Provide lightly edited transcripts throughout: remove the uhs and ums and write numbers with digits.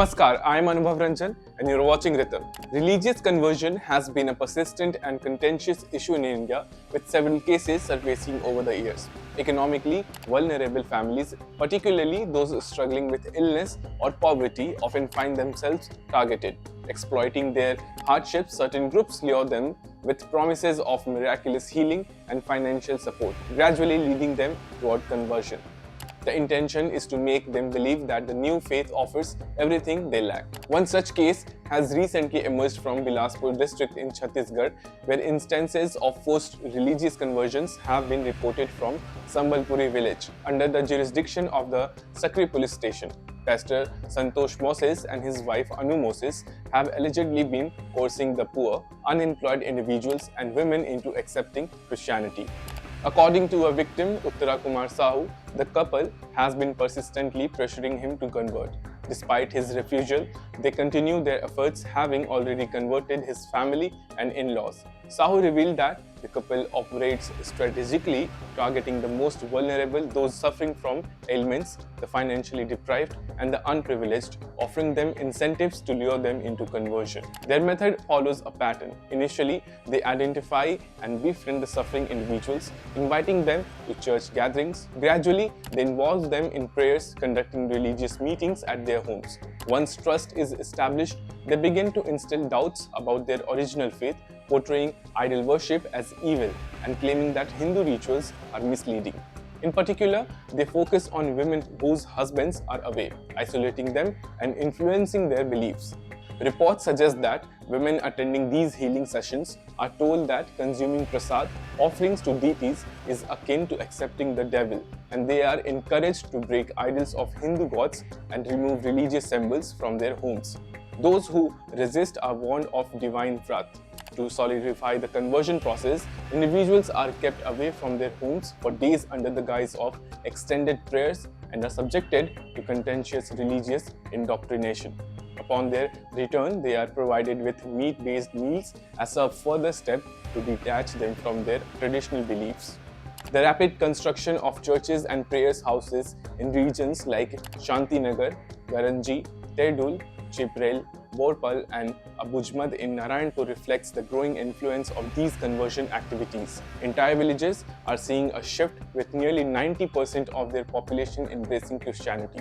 Namaskar, I am Anubhav Ranjan and you are watching Ritam. Religious conversion has been a persistent and contentious issue in India with several cases surfacing over the years. Economically vulnerable families, particularly those struggling with illness or poverty, often find themselves targeted. Exploiting their hardships, certain groups lure them with promises of miraculous healing and financial support, gradually leading them toward conversion. The intention is to make them believe that the new faith offers everything they lack. One such case has recently emerged from Bilaspur district in Chhattisgarh, where instances of forced religious conversions have been reported from Sambalpuri village, under the jurisdiction of the Sakri police station. Pastor Santosh Moses and his wife Anu Moses have allegedly been coercing the poor, unemployed individuals and women into accepting Christianity. According to a victim, Uttara Kumar Sahu, the couple has been persistently pressuring him to convert. Despite his refusal, they continue their efforts, having already converted his family and in-laws. Sahu revealed that the couple operates strategically, targeting the most vulnerable, those suffering from ailments, the financially deprived, and the unprivileged, offering them incentives to lure them into conversion. Their method follows a pattern. Initially, they identify and befriend the suffering individuals, inviting them to church gatherings. Gradually, they involve them in prayers, conducting religious meetings at their homes. Once trust is established, they begin to instill doubts about their original faith, portraying idol worship as evil and claiming that Hindu rituals are misleading. In particular, they focus on women whose husbands are away, isolating them and influencing their beliefs. Reports suggest that women attending these healing sessions are told that consuming prasad, offerings to deities, is akin to accepting the devil, and they are encouraged to break idols of Hindu gods and remove religious symbols from their homes. Those who resist are warned of divine wrath. To solidify the conversion process, individuals are kept away from their homes for days under the guise of extended prayers and are subjected to contentious religious indoctrination. Upon their return, they are provided with meat-based meals as a further step to detach them from their traditional beliefs. The rapid construction of churches and prayers houses in regions like Shantinagar, Garanji, Terdul, Chiprel, Borpal and Abujmad in Narayanpur reflects the growing influence of these conversion activities. Entire villages are seeing a shift with nearly 90% of their population embracing Christianity.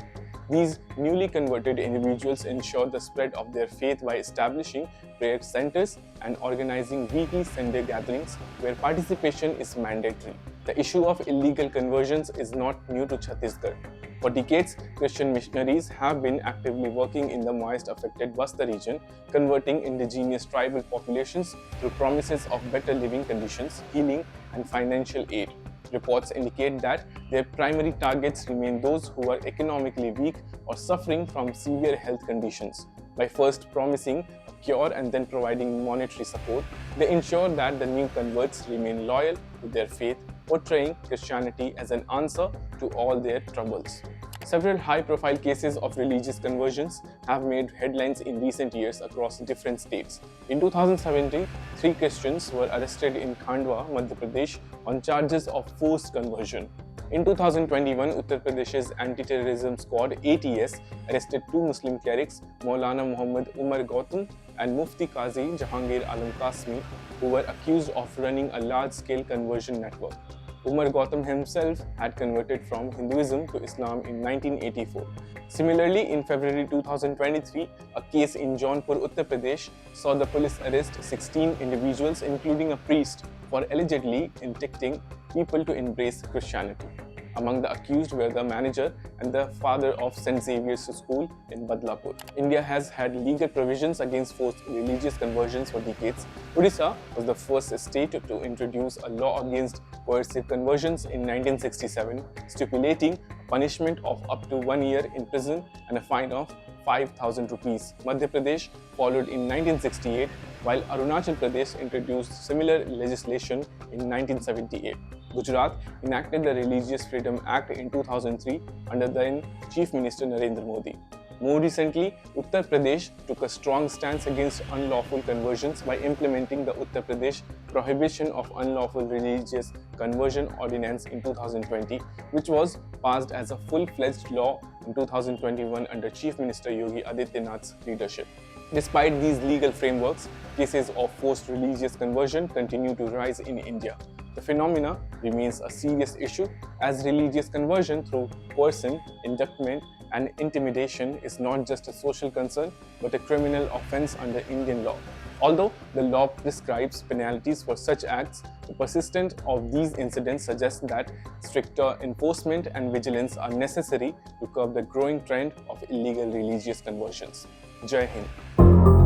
These newly converted individuals ensure the spread of their faith by establishing prayer centers and organizing weekly Sunday gatherings where participation is mandatory. The issue of illegal conversions is not new to Chhattisgarh. For decades, Christian missionaries have been actively working in the moist-affected Basta region, converting indigenous tribal populations through promises of better living conditions, healing, and financial aid. Reports indicate that their primary targets remain those who are economically weak or suffering from severe health conditions. By first promising a cure and then providing monetary support, they ensure that the new converts remain loyal to their faith, portraying Christianity as an answer to all their troubles. Several high-profile cases of religious conversions have made headlines in recent years across different states. In 2017, 3 Christians were arrested in Khandwa, Madhya Pradesh on charges of forced conversion. In 2021, Uttar Pradesh's Anti-Terrorism Squad (ATS) arrested 2 Muslim clerics, Maulana Muhammad Umar Gautam and Mufti Qazi Jahangir Alam Qasmi, who were accused of running a large-scale conversion network. Umar Gautam himself had converted from Hinduism to Islam in 1984. Similarly, in February 2023, a case in Jaunpur, Uttar Pradesh saw the police arrest 16 individuals, including a priest, for allegedly inciting people to embrace Christianity. Among the accused were the manager and the father of St. Xavier's School in Badlapur. India has had legal provisions against forced religious conversions for decades. Odisha was the first state to introduce a law against coercive conversions in 1967, stipulating a punishment of up to 1 year in prison and a fine of 5,000 rupees. Madhya Pradesh followed in 1968, while Arunachal Pradesh introduced similar legislation in 1978. Gujarat enacted the Religious Freedom Act in 2003 under then Chief Minister Narendra Modi. More recently, Uttar Pradesh took a strong stance against unlawful conversions by implementing the Uttar Pradesh Prohibition of Unlawful Religious Conversion Ordinance in 2020, which was passed as a full-fledged law in 2021 under Chief Minister Yogi Adityanath's leadership. Despite these legal frameworks, cases of forced religious conversion continue to rise in India. The phenomena remains a serious issue as religious conversion through coercion, inducement, and intimidation is not just a social concern but a criminal offense under Indian law. Although the law prescribes penalties for such acts, the persistence of these incidents suggests that stricter enforcement and vigilance are necessary to curb the growing trend of illegal religious conversions. Jai Hind.